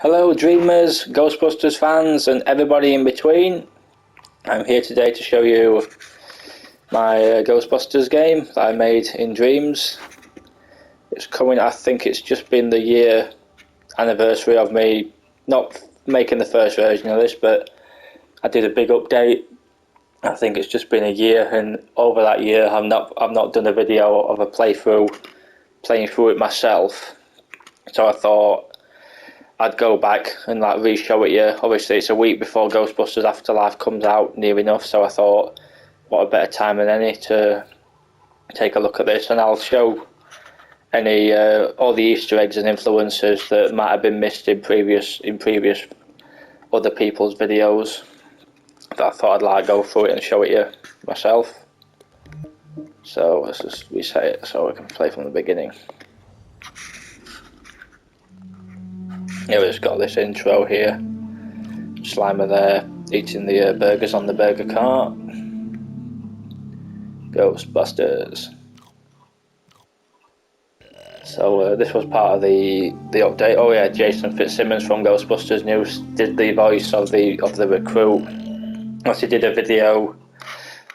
Hello dreamers, Ghostbusters fans and everybody in between. I'm here today to show you my Ghostbusters game that I made in Dreams. It's coming, I think it's just been the year anniversary of me not making the first version of this, but I did a big update. I think it's just been a year, and over that year I've not done a video of a playthrough playing through it myself. So I thought I'd go back and re-show it you. Obviously it's a week before Ghostbusters Afterlife comes out, near enough, so I thought what a better time than any to take a look at this, and I'll show any all the Easter eggs and influences that might have been missed in previous other people's videos. That I thought I'd go through it and show it you myself. So let's just reset it so I can play from the beginning. Yeah, we've just got this intro here. Slimer there, eating the burgers on the burger cart. Ghostbusters. So this was part of the update. Oh yeah, Jason Fitzsimmons from Ghostbusters News did the voice of the recruit. Also did a video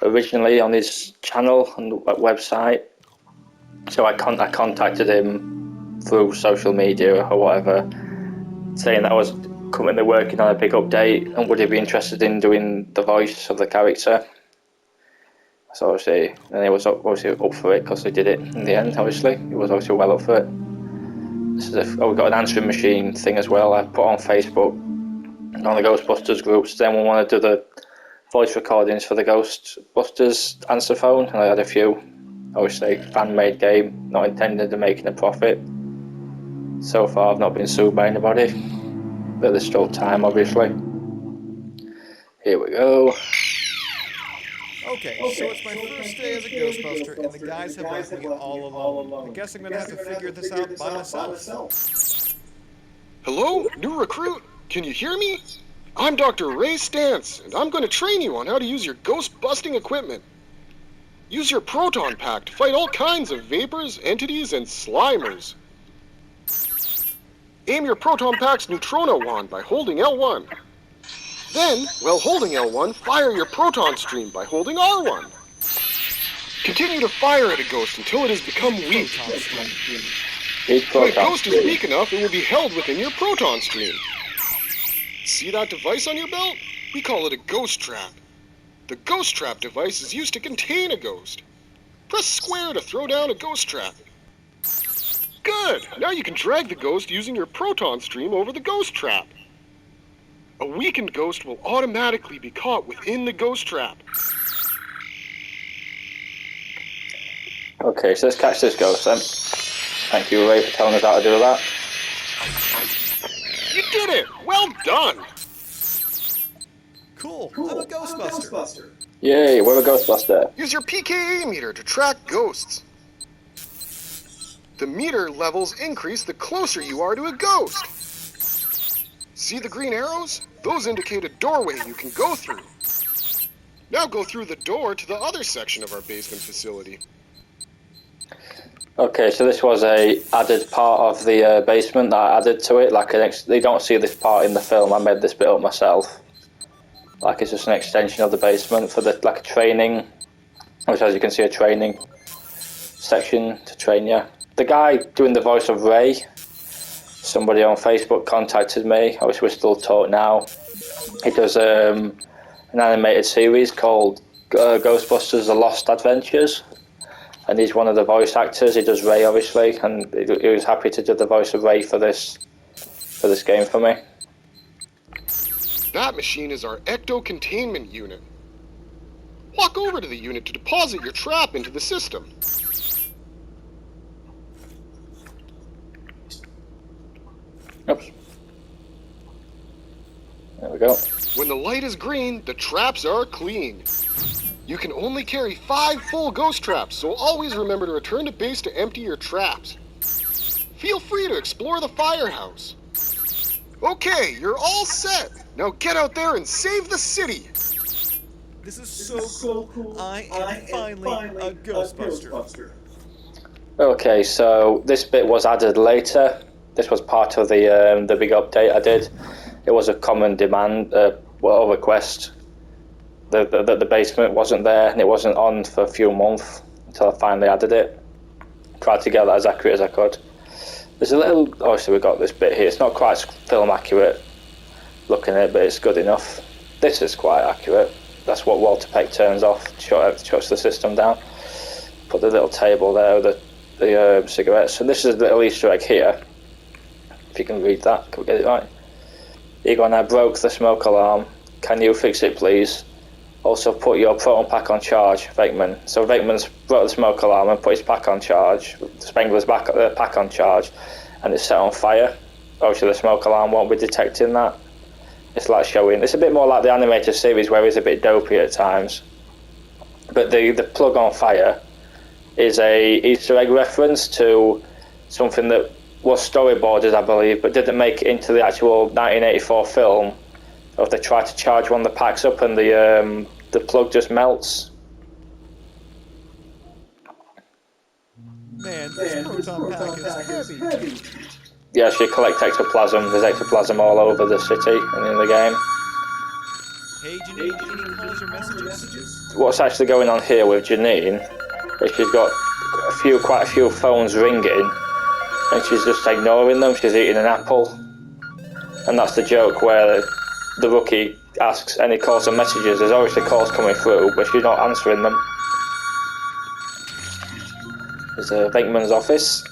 originally on his channel and website. So I contacted him through social media or whatever, saying that I was currently working on a big update and would he be interested in doing the voice of the character. So obviously, and he was obviously up for it because he did it in the end. Obviously, he was obviously well up for it. This is we've got an answering machine thing as well. I put on Facebook on the Ghostbusters groups. Then we want to do the voice recordings for the Ghostbusters answer phone, and I had a few. Obviously, fan-made game, not intended to making a profit. So far, I've not been sued by anybody, but there's still time, obviously. Here we go. Okay, so it's my first day as a Ghostbuster, and the guys have left me all alone. I guess I'm gonna have to figure this out by myself. Hello, new recruit? Can you hear me? I'm Dr. Ray Stantz, and I'm going to train you on how to use your ghost-busting equipment. Use your proton pack to fight all kinds of vapors, entities, and slimers. Aim your proton pack's neutrino wand by holding L1. Then, while holding L1, fire your proton stream by holding R1. Continue to fire at a ghost until it has become weak. When a ghost is weak enough, it will be held within your proton stream. See that device on your belt? We call it a ghost trap. The ghost trap device is used to contain a ghost. Press square to throw down a ghost trap. Good! Now you can drag the ghost using your proton stream over the ghost trap. A weakened ghost will automatically be caught within the ghost trap. Okay, so let's catch this ghost then. Thank you, Ray, for telling us how to do that. You did it! Well done! Cool, I'm a Ghostbuster. Yay, we're a Ghostbuster. Use your PKA meter to track ghosts. The meter levels increase the closer you are to a ghost. See the green arrows? Those indicate a doorway you can go through. Now go through the door to the other section of our basement facility. Okay, so this was a added part of the basement that I added to it. They don't see this part in the film. I made this bit up myself. It's just an extension of the basement for a training, which, as you can see, a training section to train you. The guy doing the voice of Ray, somebody on Facebook contacted me. I wish we're still talking now. He does an animated series called Ghostbusters: The Lost Adventures, and he's one of the voice actors. He does Ray, obviously, and he was happy to do the voice of Ray for this game for me. That machine is our ecto-containment unit. Walk over to the unit to deposit your trap into the system. Oops. There we go. When the light is green, the traps are clean. You can only carry 5 full ghost traps, so always remember to return to base to empty your traps. Feel free to explore the Firehouse. Okay, you're all set. Now get out there and save the city. This is so cool. I am finally a Ghostbuster. Okay, so this bit was added later. This was part of the big update I did. It was a common demand, request. The basement wasn't there, and it wasn't on for a few months until I finally added it. Tried to get that as accurate as I could. There's a little, obviously we've got this bit here. It's not quite film accurate looking at it, but it's good enough. This is quite accurate. That's what Walter Peck turns off, shuts the system down. Put the little table there with the cigarettes. And this is a little Easter egg here. If you can read that, can we get it right? Egon, I broke the smoke alarm. Can you fix it, please? Also put your proton pack on charge, Venkman. So Venkman's broke the smoke alarm and put his pack on charge. Spengler's pack on charge, and it's set on fire. Obviously the smoke alarm won't be detecting that. It's like showing, it's a bit more like the animated series where it's a bit dopey at times. But the plug on fire is a Easter egg reference to something that was storyboarded, I believe, but didn't make it into the actual 1984 film. Or they try to charge one of the packs up and the plug just melts. Man, this proton pack is heavy. Yeah, so you collect ectoplasm. There's ectoplasm all over the city and in the game. Hey, Janine, any calls or messages? What's actually going on here with Janine is she's got quite a few phones ringing, and she's just ignoring them. She's eating an apple, and that's the joke where the rookie asks any calls or messages. There's obviously calls coming through, but she's not answering them. There's Venkman's office.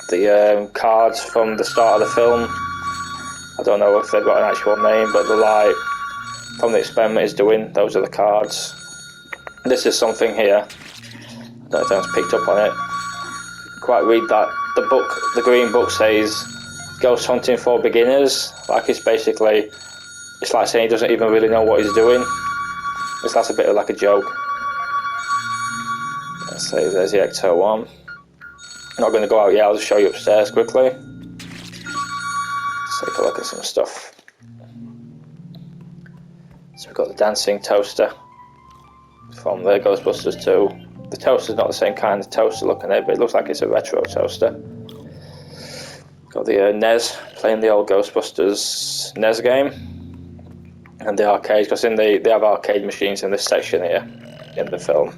The cards from the start of the film. I don't know if they've got an actual name, but the light from the experiment is doing. Those are the cards. This is something here. I don't know if anyone's picked up on it. Quite read that. The book, the green book says ghost hunting for beginners. Like it's basically, it's like saying he doesn't even really know what he's doing. That's a bit of like a joke. Let's say there's the Ecto one. Not going to go out yet, I'll just show you upstairs quickly. Let's take a look at some stuff. So we've got the dancing toaster from the Ghostbusters 2. The toaster's not the same kind of toaster looking at it, but it looks like it's a retro toaster. Got the NES, playing the old Ghostbusters NES game. And the arcades, because they have arcade machines in this section here, in the film.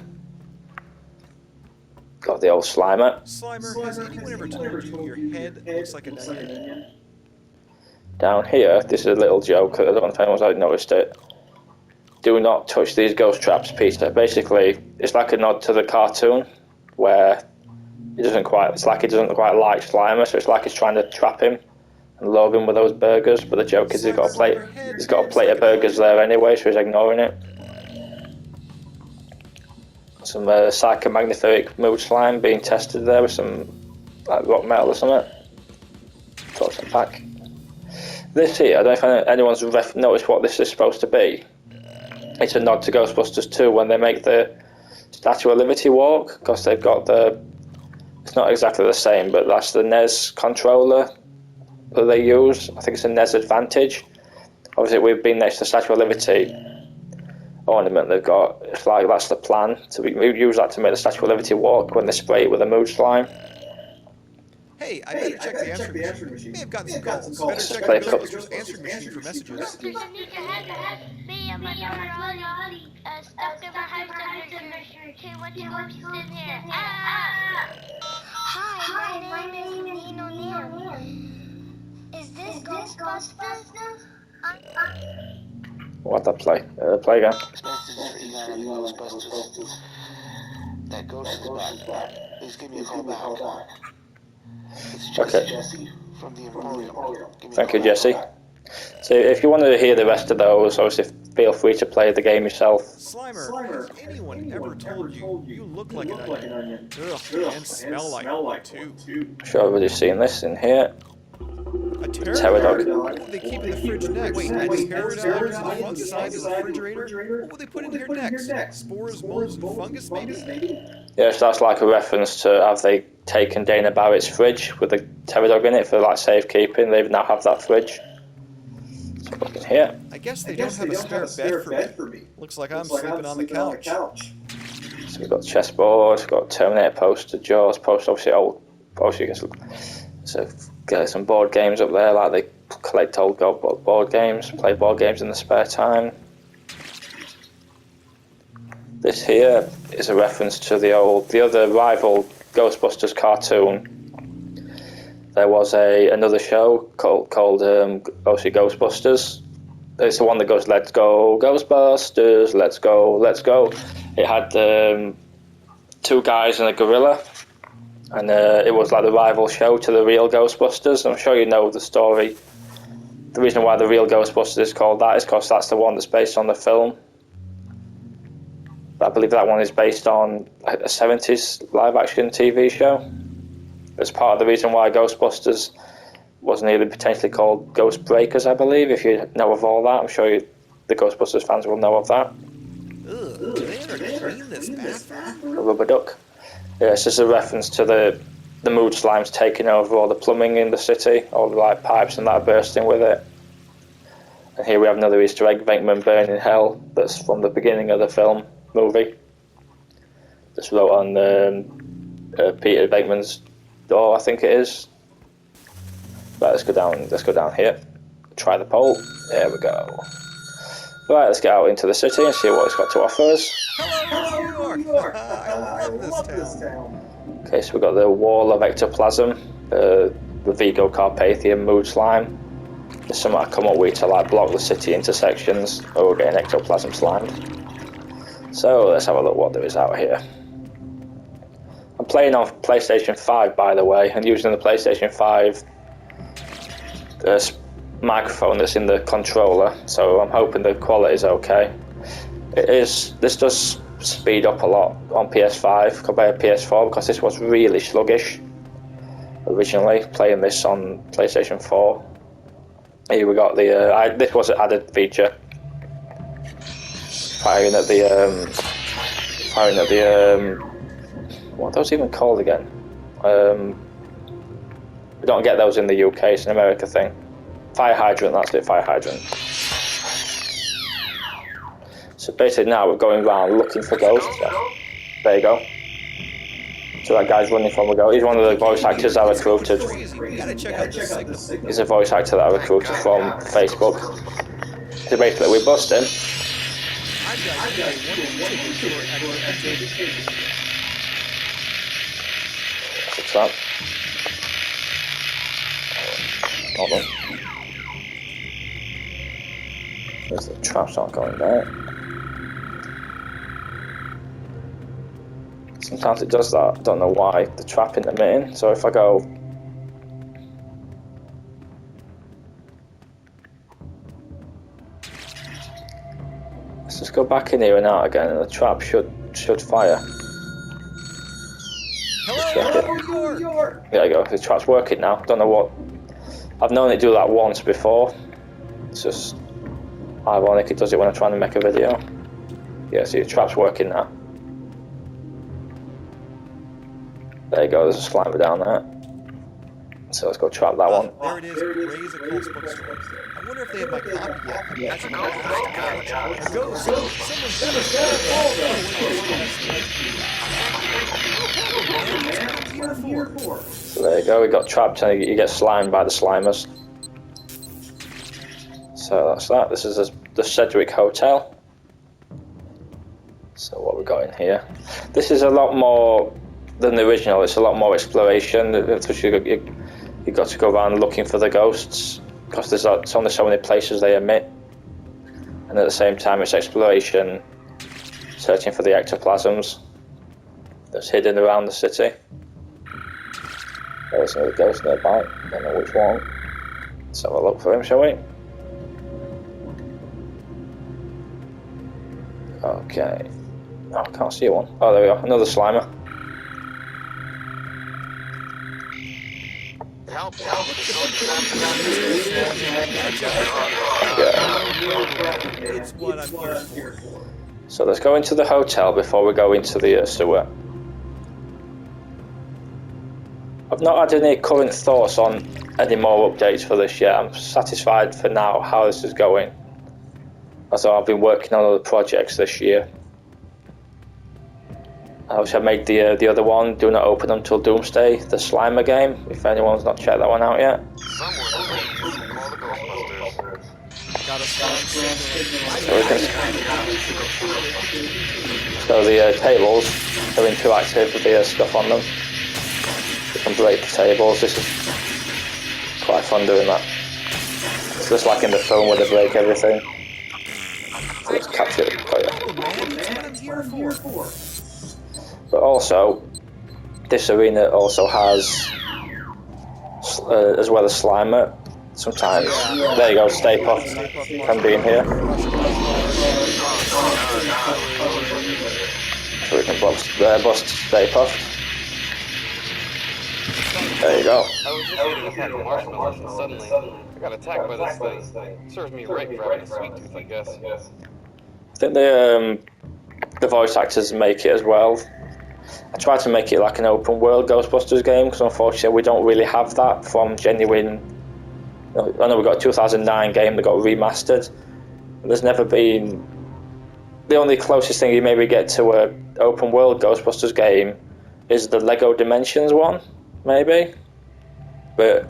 Got the old Slimer. Slimer, has anyone ever told you your head looks like an onion? Down here, this is a little joke, I don't know if anyone's noticed it. Do not touch these ghost traps, Peter. Basically, it's like a nod to the cartoon, where he doesn't quite like Slimer, so it's like he's trying to trap him and lure him with those burgers, but the joke is he's got a plate of burgers there anyway, so he's ignoring it. Some psychomagnetic mood slime being tested there with some like rock metal or something. Toxin pack. This here, I don't know if anyone's noticed what this is supposed to be. It's a nod to Ghostbusters 2 when they make the Statue of Liberty walk, because they've got it's not exactly the same, but that's the NES controller that they use. I think it's a NES Advantage. Obviously we've been next to the Statue of Liberty ornament they've got. It's like that's the plan. So we use that to make the Statue of Liberty walk when they spray it with a mood slime. Hey, I better check the answering machine. May have gotten some calls. Better check the Ghostbusters answering machine for messages. Stuck in my house. Okay, what do you want to in here? Hi, my name is Nino Neal. Is this Ghostbusters? What'd that play? Play again. Ghostbusters. That ghost is back. Please give me a call back. It's Jesse from the Emporium. Thank you, Jesse. So if you want to hear the rest of those, obviously feel free to play the game yourself. Slimer, has anyone ever told you look like an onion? Ugh, and smell like one too. I'm sure everybody's seen this in here. A pterodog. What would they keep in the fridge next? Wait, a pterodog in the front side of the refrigerator? What would they put in here next? Spores, molds, and fungus, maybe? Yes, that's like a reference to have they taken Dana Barrett's fridge with the pterodog in it for like safekeeping. They now have that fridge. So look in here. I guess they don't have a spare bed for me. Looks like I'm sleeping on the couch. So we've got chessboard, we've got Terminator poster, Jaws poster, obviously old. Obviously, you can look. It's a Got some board games up there, like they collect old board games, play board games in the spare time. This here is a reference to the other rival Ghostbusters cartoon. There was another show called obviously Ghostbusters. It's the one that goes, "Let's go Ghostbusters, let's go, let's go." It had two guys and a gorilla, and it was like the rival show to the real Ghostbusters. I'm sure you know the story. The reason why the real Ghostbusters is called that is because that's the one that's based on the film. I believe that one is based on a 70s live-action TV show. It's part of the reason why Ghostbusters wasn't even potentially called Ghost Breakers, I believe. If you know of all that, I'm sure the Ghostbusters fans will know of that. Ugh, do they ever clean this bathroom? A rubber duck. Yeah, it's just a reference to the mood slimes taking over all the plumbing in the city, all the like pipes and that are bursting with it. And here we have another Easter egg, Venkman Burn in Hell, that's from the beginning of the film movie. Just wrote on Peter Venkman's door, I think it is. Right, let's go down here. Try the pole. There we go. Right, let's get out into the city and see what it's got to offer us. Hello, New York! I love this town. Okay, so we've got the wall of ectoplasm, the Vigo Carpathian mood slime. There's something I come up with to like block the city intersections, or we're getting ectoplasm slimed. So let's have a look what there is out here. I'm playing on PlayStation 5, by the way, and using the PlayStation 5 microphone that's in the controller, so I'm hoping the quality is okay. This does speed up a lot on PS5 compared to PS4 because this was really sluggish originally, playing this on PlayStation 4. Here we got this was an added feature. Firing at the what are those even called again? We don't get those in the UK, it's an America thing. Fire hydrant, that's it, fire hydrant. So basically now we're going around looking for ghosts. There you go. So that guy's running from the ghost. He's one of the voice actors I recruited. He's a voice actor that I recruited from Facebook. So basically we bust him. That's a trap. Hold on. The traps aren't going there. Sometimes it does that. Don't know why. The trap intermitting. So if I go, let's just go back in here and out again, and the trap should fire. Hello, New York! There you go. The trap's working now. Don't know what. I've known it do that once before. It's just ironic. It does it when I'm trying to make a video. Yeah, see, the trap's working now. There you go, there's a slimer down there. So let's go trap that one. There it is, Ray's Occult Bookstore. I wonder if they have my copy yet. That's a ghost. So there you go, we got trapped and you get slimed by the slimers. So that's that. This is the Cedric Hotel. So what we got in here? This is a lot more than the original. It's a lot more exploration. You've got to go around looking for the ghosts because there's only so many places they emit, and at the same time it's exploration, searching for the ectoplasms that's hidden around the city. There's another ghost nearby. Don't know which one. Let's have a look for him, shall we? Okay. Oh, I can't see one. Oh, there we go. Another slimer. Help. It's what I'm here for. So let's go into the hotel before we go into the sewer. I've not had any current thoughts on any more updates for this yet. I'm satisfied for now how this is going. As I've been working on other projects this year. Obviously I made the other one, Do Not Open Until Doomsday, the Slimer game, if anyone's not checked that one out yet. Someone please call the Ghostbusters. Got a strong signal. So the tables are interactive with the stuff on them. You can break the tables. This is quite fun doing that. It's just like in the film where they break everything. So let's capture it. Oh, man, that's what I'm here for. But also, this arena also has, as well as Slimer, sometimes. There you go, Stay Puft can be in here. So we can bust Stay Puft. There you go. I was just eating a pack of marshmallows and suddenly I got attacked by this thing. Serves me right for having a sweet tooth, I guess. I think the voice actors make it as well. I tried to make it like an open world Ghostbusters game because unfortunately we don't really have that from genuine. I know we got a 2009 game that got remastered. There's never been. The only closest thing you maybe get to a open world Ghostbusters game is the Lego Dimensions one, maybe. But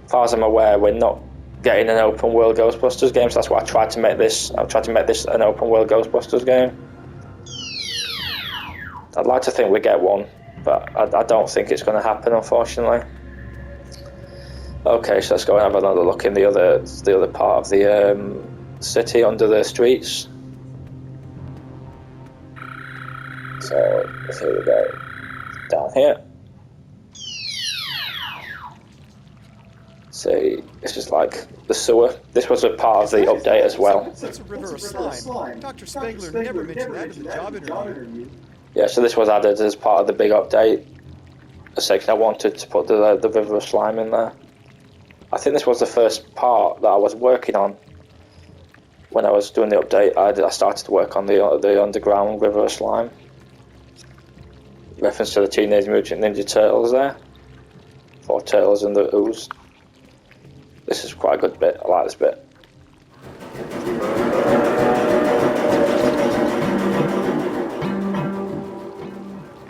as far as I'm aware, we're not getting an open world Ghostbusters game. So that's why I tried to make this. I tried to make this an open world Ghostbusters game. I'd like to think we get one, but I don't think it's going to happen, unfortunately. Okay, so let's go and have another look in the other part of the city, under the streets. So here we go, down here. See, this is like the sewer. This was a part of the update as well. That's a river of slime. Dr. Spangler never mentioned that in the job interview. Yeah, so this was added as part of the big update. A second, I wanted to put the river of slime in there. I think this was the first part that I was working on when I was doing the update. I started to work on the underground river of slime. Reference to the Teenage Mutant Ninja Turtles there. 4 turtles in the ooze. This is quite a good bit. I like this bit.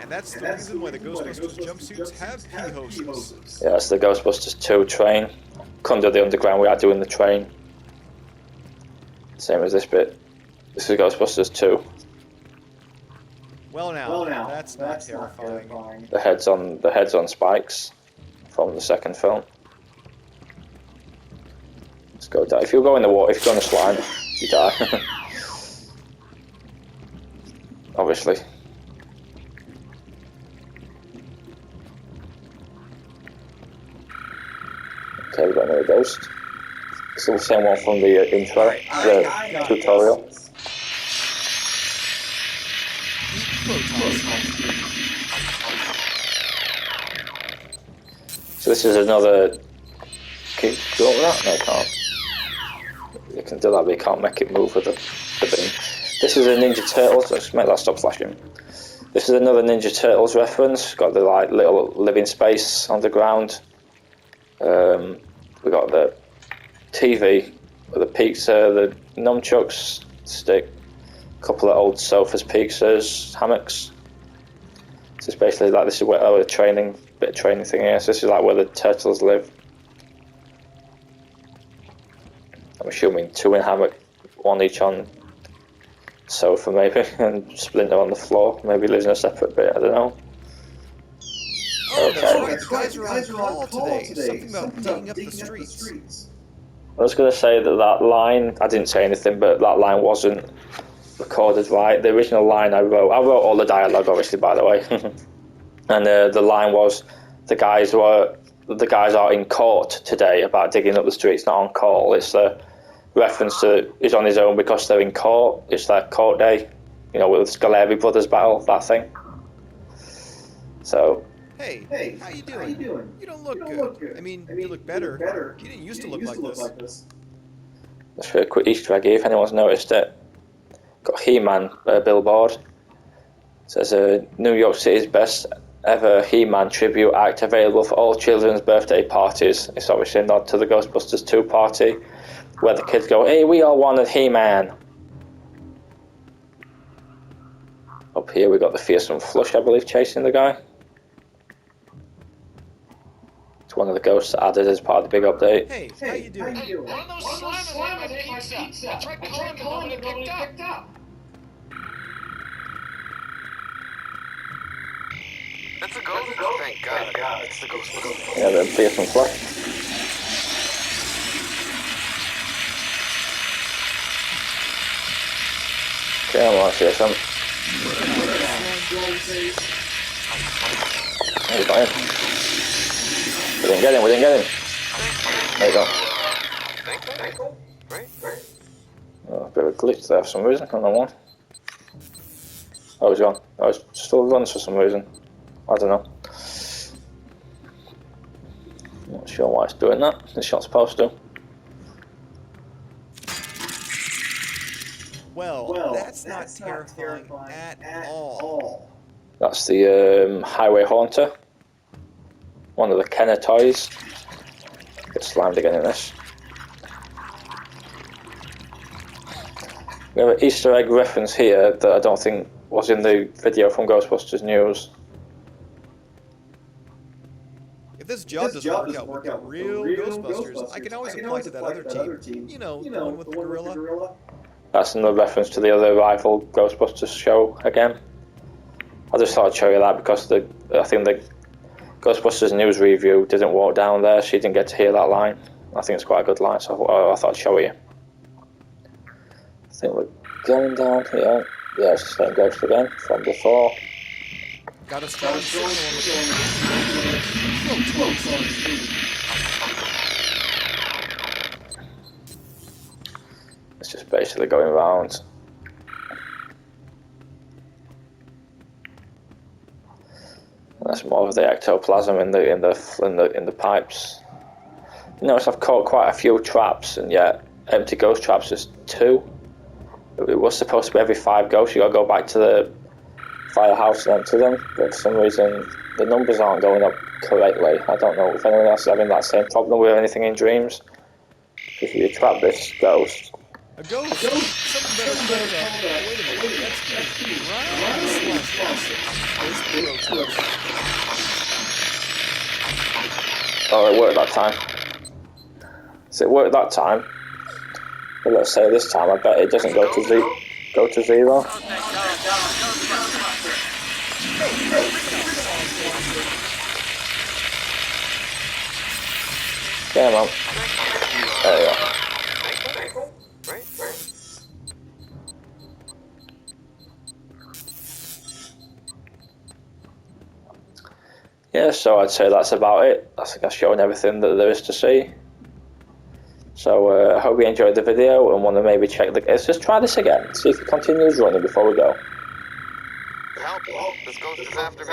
That's the reason why the Ghostbusters jumpsuits have pee hoses. Yeah, it's the Ghostbusters 2 train. Couldn't do the underground without doing the train. Same as this bit. This is Ghostbusters 2. Well now, that's not terrifying. The heads on spikes from the second film. Let's go down. If you go in the water, if you go in the slime, you die. Obviously. Okay, we've got another ghost. It's the same one from the intro, the tutorial. So this is another. Can you do all that? No, you can't. You can do that, but you can't make it move with the beam. This is a Ninja Turtles. Let's make that stop flashing. This is another Ninja Turtles reference. Got the like little living space underground. We got the TV, the pizza, the nunchucks, stick, a couple of old sofas, pizzas, hammocks. So it's basically like this is where the bit of training thing here. So this is like where the turtles live. I'm assuming 2 in hammock, 1 each on sofa maybe, and Splinter on the floor. Maybe lives in a separate bit. I don't know. Oh, that's right. The guys are on call today. Something about digging up the streets. I was going to say that line, I didn't say anything, but that line wasn't recorded right. The original line I wrote all the dialogue, obviously, by the way. And the line was, the guys are in court today about digging up the streets, not on call. It's a reference to he's on his own because they're in court. It's their court day, with the Scaleri brothers battle, that thing. So. Hey, how you doing? You don't look good. I mean, you look better. You didn't used to look like this. That's a quick Easter egg here, if anyone's noticed it. Got He-Man billboard. It says New York City's best ever He-Man tribute act available for all children's birthday parties. It's obviously a nod to the Ghostbusters 2 party, where the kids go, hey, we all wanted He-Man. Up here we got the fearsome flush, I believe, chasing the guy. It's one of the ghosts added as part of the big update. Hey, how you doing? Hey, one of those slammers ate my pizza. I tried calling but nobody picked up. That's a ghost. Thank God. It's the Ghostbusters. Yeah, the fearsome flush. Okay, I want to see some. There you got him. We didn't get him. There you go. Oh, a bit of a glitch there for some reason, I don't know why. Oh, he's gone. Oh, it still runs for some reason. I don't know. Not sure why it's doing that. It's not supposed to. Well, that's not terrifying at all. That's the Highway Haunter. One of the Kenner toys. Get slammed again in this. We have an Easter egg reference here that I don't think was in the video from Ghostbusters News. If this job doesn't work out with the real Ghostbusters, I can always apply to that other team. You know, the one with the gorilla. That's another reference to the other rival Ghostbusters show again. I just thought I'd show you that because I think the Ghostbusters News review didn't walk down there. She didn't get to hear that line. I think it's quite a good line, so I thought I'd show you. I think we're going down here. Yeah, it's the same ghost again from before. Got a strong signal on the It's just basically going around. That's more of the ectoplasm in the pipes. Notice I've caught quite a few traps, and yet empty ghost traps is 2. It was supposed to be every 5 ghosts. You got to go back to the Firehouse and empty them, but for some reason the numbers aren't going up correctly. I don't know if anyone else is having that same problem with anything in Dreams. If you trap this ghost. A ghost? Someone better wait a minute. That's me. Oh, it worked that time. So it worked that time. But let's say this time, I bet it doesn't go to 0. Yeah, man. There you go. Yeah, so I'd say that's about it. I think I've shown everything that there is to see. So I hope you enjoyed the video and want to maybe check the... Let's just try this again, see if it continues running before we go. Help! This ghost is after me.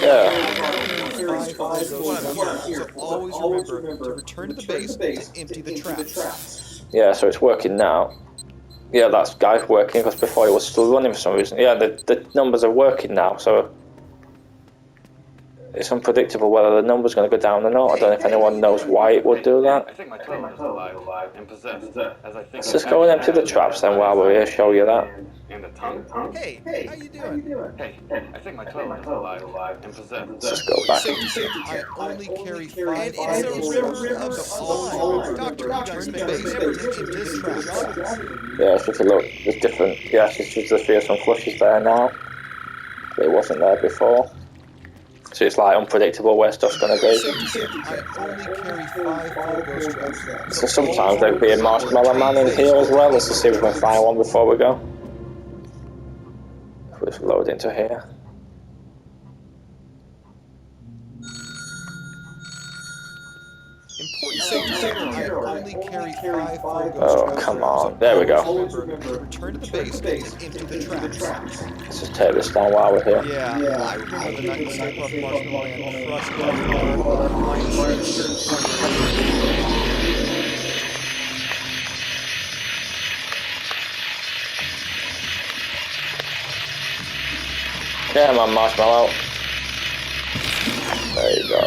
Yeah. So always remember to return to the base and empty the traps. Yeah, so it's working now. Yeah, that's guy's working because before it was still running for some reason. Yeah, the numbers are working now, so it's unpredictable whether the number's going to go down or not. I don't know if anyone knows why it would do that. I think my toilet is alive and possessed, as I think. Let's just go and empty the traps then while we're here, show you that. And the tongue? Hey, how you doing? Hey, I think my toilet is alive and possessed. Let's just go back. I only carry 5 and it's a river of slime. Doctor, return to base and empty this traps. Yeah, so if you look, there's different... Yeah, it's just the fearsome flushes there now. It wasn't there before. So it's like unpredictable where stuff's going to be. I only carry 5 full ghost traps. So sometimes there'll be a marshmallow man in here as well. Let's just see if we can find one before we go. If we just load into here. Important safety signal. I only carry 5 full ghost Oh, traps. come on. There we go. Return to the base and empty the traps. Let's just take this down while we're here. Yeah, I remember the night Stay Puft Marshmallow Man crushed my Come on, marshmallow. There you go.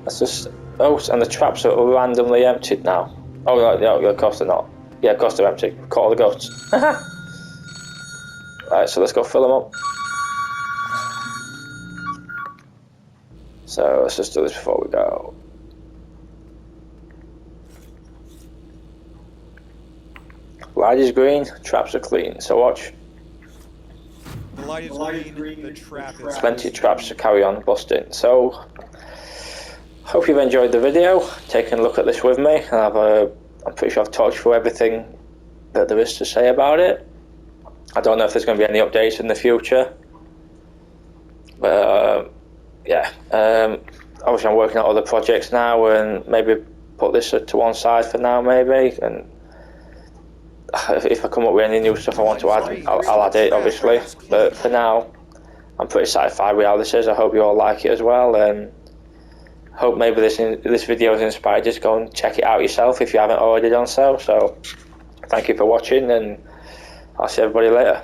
Let's just... Oh, and the traps are randomly emptied now. Oh, no, of course they're not. Yeah, of course they're empty. Call the ghosts. Right, so let's go fill them up. So let's just do this before we go. Light is green, traps are clean. So watch. The light is green, the trap is... Plenty of traps to carry on busting. So, hope you've enjoyed the video, taking a look at this with me. And I'm pretty sure I've talked through everything that there is to say about it. I don't know if there's going to be any updates in the future. But, yeah. Obviously I'm working on other projects now, and maybe put this to one side for now, maybe. And if I come up with any new stuff I want to add, I'll add it, obviously. But for now, I'm pretty satisfied with how this is. I hope you all like it as well, and hope maybe this video has inspired you to go and check it out yourself if you haven't already done so. So, thank you for watching, and I'll see everybody later.